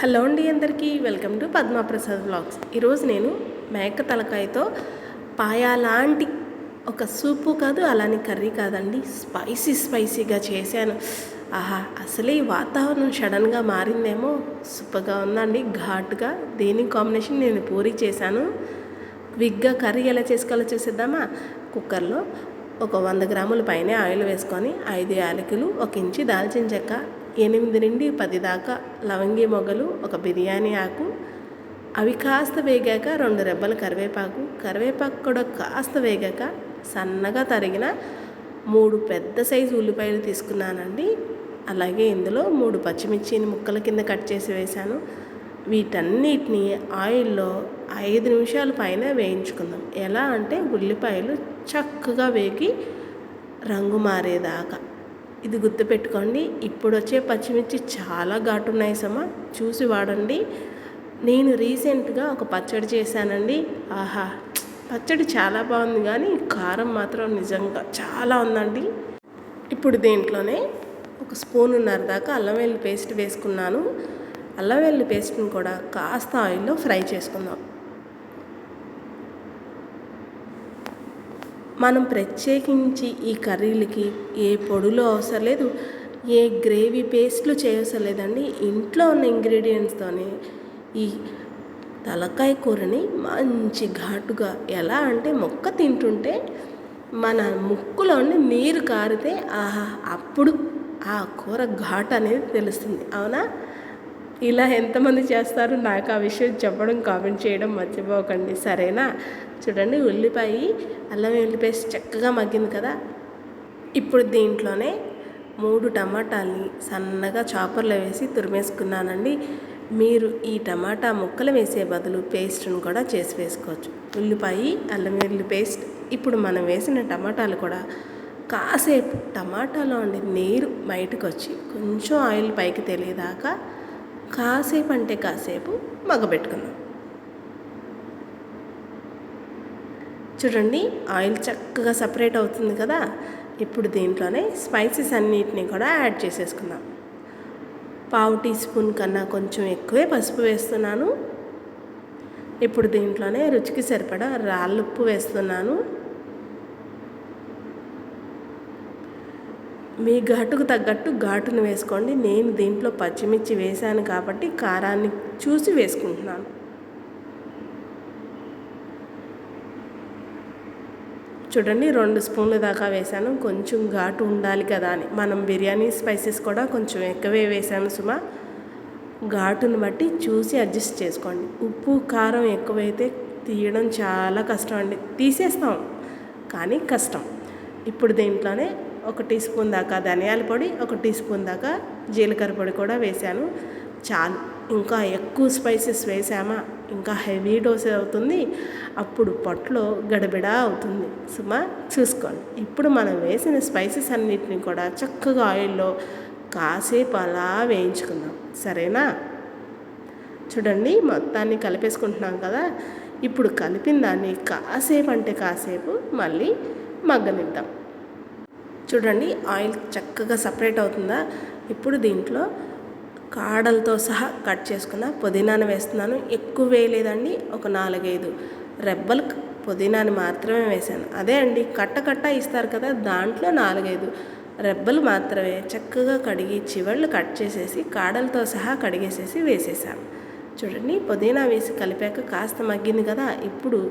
Hello అండి, అందరికీ welcome to Padma Prasad vlogs. ఈరోజు నేను మేక తలకాయతో పాయా లాంటి ఒక సూపు కాదు, అలానే కర్రీ కాదండి, స్పైసీగా చేశాను. ఆహా, అసలే ఈ వాతావరణం సడన్గా మారిందేమో, సూపర్గా ఉందండి, ఘాటుగా. దీని కాంబినేషన్ నేను పూరీ చేశాను. క్విక్గా కర్రీ ఎలా చేసుకోవాలో చూసేద్దామా. కుక్కర్లో ఒక 100 గ్రాముల పైన ఆయిల్ వేసుకొని 5 యాలకులు, 1 ఇంచు దాల్చిన చెక్క, 8 నుండి 10 దాకా లవంగి మొగ్గలు, ఒక బిర్యానీ ఆకు, అవి కాస్త వేగాక 2 రెబ్బల కరివేపాకు కూడా కాస్త వేగాక సన్నగా తరిగిన 3 పెద్ద సైజు ఉల్లిపాయలు తీసుకున్నానండి. అలాగే ఇందులో 3 పచ్చిమిర్చిని ముక్కల కింద కట్ చేసి వేశాను. వీటన్నిటిని ఆయిల్లో 5 నిమిషాల పైన వేయించుకుందాం. ఎలా అంటే ఉల్లిపాయలు చక్కగా వేగి రంగు మారేదాకా. ఇది గుర్తుపెట్టుకోండి. ఇప్పుడు వచ్చే పచ్చిమిర్చి చాలా ఘాటు ఉన్నాయి సమా, చూసి వాడండి. నేను రీసెంట్గా ఒక పచ్చడి చేశానండి. ఆహా, పచ్చడి చాలా బాగుంది, కానీ కారం మాత్రం నిజంగా చాలా ఉందండి. ఇప్పుడు దీంట్లోనే 1 స్పూనున్నర దాకా అల్లం వెల్లుల్లి పేస్ట్ వేసుకున్నాను. అల్లం వెల్లుల్లి పేస్ట్ని కూడా కాస్త ఆయిల్లో ఫ్రై చేసుకుందాం. మనం ప్రత్యేకించి ఈ కర్రీలకి ఏ పొడులు అవసరం లేదు, ఏ గ్రేవీ పేస్ట్లు చేయవసరం లేదండి. ఇంట్లో ఉన్న ఇంగ్రీడియంట్స్తోనే ఈ తలకాయ కూరని మంచి ఘాటుగా, ఎలా అంటే మొక్క తింటుంటే మన ముక్కులోని నీరు కారితే ఆహా, అప్పుడు ఆ కూర ఘాటు అనేది తెలుస్తుంది. అవునా? ఇలా ఎంతమంది చేస్తారు నాకు ఆ విషయం చెప్పడం, కామెంట్ చేయడం మర్చిపోకండి, సరేనా? చూడండి, ఉల్లిపాయ అల్లం వెల్లుల్లి పేస్ట్ చక్కగా మగ్గింది కదా. ఇప్పుడు దీంట్లోనే 3 టమాటాలని సన్నగా చాపర్లో వేసి తురిమేసుకున్నానండి. మీరు ఈ టమాటా ముక్కలు వేసే బదులు పేస్ట్ను కూడా చేసి వేసుకోవచ్చు. ఉల్లిపాయ అల్లం వెల్లుల్లి పేస్ట్, ఇప్పుడు మనం వేసిన టమాటాలు కూడా కాసేపు టమాటాలో ఉండి నీరు బయటకు వచ్చి కొంచెం ఆయిల్ పైకి తెలియదాకా కాసేపు అంటే కాసేపు మగ్గబెట్టుకుందాం. చూడండి, ఆయిల్ చక్కగా సపరేట్ అవుతుంది కదా. ఇప్పుడు దీంట్లోనే స్పైసెస్ అన్నిటినీ కూడా యాడ్ చేసేసుకుందాం. 1/2 టీ స్పూన్ కన్నా కొంచెం ఎక్కువే పసుపు వేస్తున్నాను. ఇప్పుడు దీంట్లోనే రుచికి సరిపడా రాళ్ళుప్పు వేస్తున్నాను. మీ ఘాటుకు తగ్గట్టు ఘాటును వేసుకోండి. నేను దీంట్లో పచ్చిమిర్చి వేశాను కాబట్టి కారాన్ని చూసి వేసుకుంటున్నాను. చూడండి, 2 స్పూన్ల దాకా వేశాను. కొంచెం ఘాటు ఉండాలి కదా అని మనం బిర్యానీ స్పైసెస్ కూడా కొంచెం ఎక్కువే వేసాను సుమా. ఘాటును బట్టి చూసి అడ్జస్ట్ చేసుకోండి. ఉప్పు కారం ఎక్కువైతే తీయడం చాలా కష్టం అండి. తీసేస్తాం కానీ కష్టం. ఇప్పుడు దీంట్లోనే 1 టీ స్పూన్ దాకా ధనియాల పొడి, 1 టీ స్పూన్ దాకా జీలకర్ర పొడి కూడా వేశాను. చాలు. ఇంకా ఎక్కువ స్పైసెస్ వేసామా ఇంకా హెవీ డోస్ అవుతుంది, అప్పుడు పొట్టలో గడబిడా అవుతుంది సుమా, చూసుకోండి. ఇప్పుడు మనం వేసిన స్పైసెస్ అన్నిటిని కూడా చక్కగా ఆయిల్లో కాసేపు అలా వేయించుకుందాం, సరేనా? చూడండి, మొత్తాన్ని కలిపేసుకుంటున్నాం కదా. ఇప్పుడు కలిపిన దాన్ని కాసేపు అంటే కాసేపు మళ్ళీ మగ్గనిద్దాం. చూడండి, ఆయిల్ చక్కగా సపరేట్ అవుతుందా. ఇప్పుడు దీంట్లో కాడలతో సహా కట్ చేసుకున్న పుదీనాను వేస్తున్నాను. ఎక్కువ వేయలేదండి, ఒక 4-5 రెబ్బలు పుదీనాని మాత్రమే వేసాను. అదే అండి, కట్ట ఇస్తారు కదా, దాంట్లో 4-5 రెబ్బలు మాత్రమే చక్కగా కడిగి చివర్లు కట్ చేసేసి కాడలతో సహా కడిగేసేసి వేసేసాను. చూడండి, పుదీనా వేసి కలిపాక కాస్త మగ్గింది కదా. ఇప్పుడు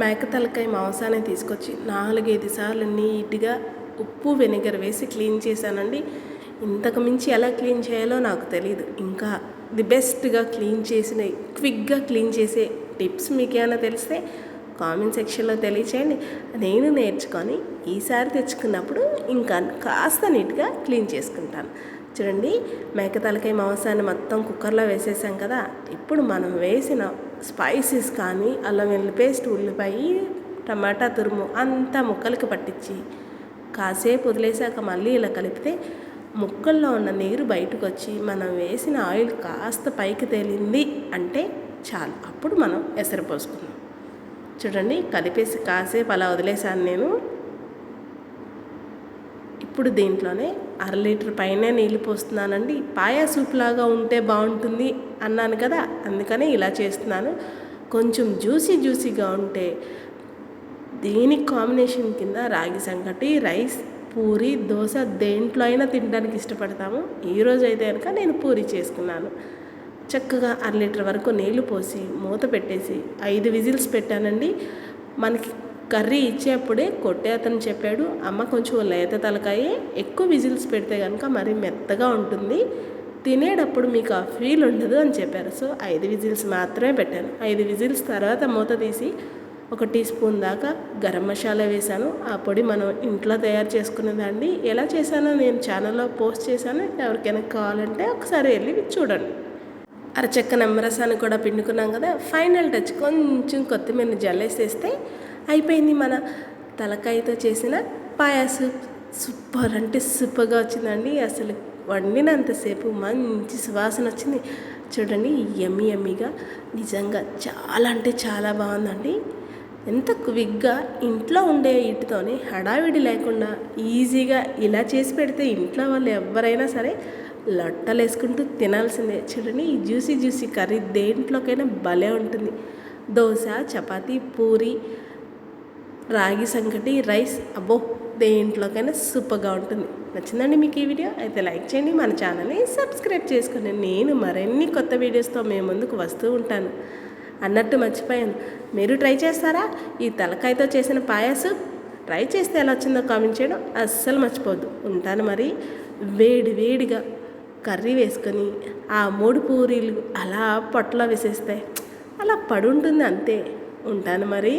మేక తలకాయ మాంసాన్ని తీసుకొచ్చి 4-5 సార్లు నీట్గా ఉప్పు వెనిగర్ వేసి క్లీన్ చేశానండి. ఇంతకు మించి ఎలా క్లీన్ చేయాలో నాకు తెలియదు. ఇంకా ది బెస్ట్గా క్లీన్ చేసిన, క్విక్గా క్లీన్ చేసే టిప్స్ మీకు ఏమైనా తెలిస్తే కామెంట్ సెక్షన్లో తెలియచేయండి. నేను నేర్చుకొని ఈసారి తెచ్చుకున్నప్పుడు ఇంకా కాస్త నీట్గా క్లీన్ చేసుకుంటాను. చూడండి, మేక తలకాయ మాంసాన్ని మొత్తం కుక్కర్లో వేసేసాం కదా. ఇప్పుడు మనం వేసిన స్పైసెస్ కానీ అల్లం వెల్లుల్లి పేస్ట్, ఉల్లిపాయ, టమాటా తురుము అంతా ముక్కలకి పట్టించి కాసేపు వదిలేసాక మళ్ళీ ఇలా కలిపితే ముక్కల్లో ఉన్న నీరు బయటకు వచ్చి మనం వేసిన ఆయిల్ కాస్త పైకి తేలింది అంటే చాలు. అప్పుడు మనం ఎసరు పోసుకుందాం. చూడండి, కలిపేసి కాసేపు అలా వదిలేసాను నేను. ఇప్పుడు దీంట్లోనే 1/2 లీటర్ పైనే నీళ్ళు పోస్తున్నానండి. పాయా సూప్ లాగా ఉంటే బాగుంటుంది అన్నాను కదా, అందుకనే ఇలా చేస్తున్నాను. కొంచెం జ్యూసీగా ఉంటే దీనికి కాంబినేషన్ కింద రాగి సంగటి, రైస్, పూరి, దోశ దేంట్లో అయినా తినడానికి ఇష్టపడతాము. ఈరోజు అయితే కనుక నేను పూరి చేసుకున్నాను. చక్కగా 1/2 లీటర్ వరకు నీళ్లు పోసి మూత పెట్టేసి 5 విజిల్స్ పెట్టానండి. మనకి కర్రీ ఇచ్చేప్పుడే కొట్టే అతను చెప్పాడు, అమ్మ కొంచెం లేత తలకాయ, ఎక్కువ విజిల్స్ పెడితే కనుక మరీ మెత్తగా ఉంటుంది, తినేటప్పుడు మీకు ఆ ఫీల్ ఉండదు అని చెప్పారు. సో 5 విజిల్స్ మాత్రమే పెట్టాను. 5 విజిల్స్ తర్వాత మూత తీసి 1 టీ స్పూన్ దాకా గరం మసాలా వేశాను. ఆ పొడి మనం ఇంట్లో తయారు చేసుకునేదండి. ఎలా చేశానో నేను ఛానల్లో పోస్ట్ చేశాను. ఎవరికైనా కావాలంటే ఒకసారి వెళ్ళి చూడండి. అరచెక్క నిమ్మరసాన్ని కూడా పిండుకున్నాం కదా. ఫైనల్ టచ్ కొంచెం కొత్తిమీర జల్లేసేస్తే అయిపోయింది మన తలకాయతో చేసిన పాయాసు. సూపర్ అంటే సూపర్గా వచ్చిందండి. అసలు వండినంతసేపు మంచి సువాసన వచ్చింది. చూడండి యమ్మీగా నిజంగా చాలా అంటే చాలా బాగుందండి. ఎంత క్విక్గా ఇంట్లో ఉండే వీటితోనే హడావిడి లేకుండా ఈజీగా ఇలా చేసి పెడితే ఇంట్లో వాళ్ళు ఎవరైనా సరే లొట్టలు వేసుకుంటూ తినాల్సిందే. చూడండి ఈ జ్యూసీ కర్రీ దేంట్లోకైనా భలే ఉంటుంది. దోశ, చపాతీ, పూరి, రాగి సంగటి, రైస్, అబ్బో దేంట్లోకైనా సూపర్గా ఉంటుంది. నచ్చిందండి మీకు ఈ వీడియో? అయితే లైక్ చేయండి, మన ఛానల్ని సబ్స్క్రైబ్ చేసుకోండి. నేను మరిన్ని కొత్త వీడియోస్తో మేము ముందుకు వస్తూ ఉంటాను. అన్నట్టు మర్చిపోయాను, మీరు ట్రై చేస్తారా ఈ తలకాయతో చేసిన పాయాసు? ట్రై చేస్తే ఎలా వచ్చిందో కామెంట్ చేయడం అస్సలు మర్చిపోద్దు. ఉంటాను మరి. వేడిగా కర్రీ వేసుకొని ఆ 3 పూరీలు అలా పొట్టలో వేసేస్తే అలా పడుంటుంది అంతే. ఉంటాను మరి.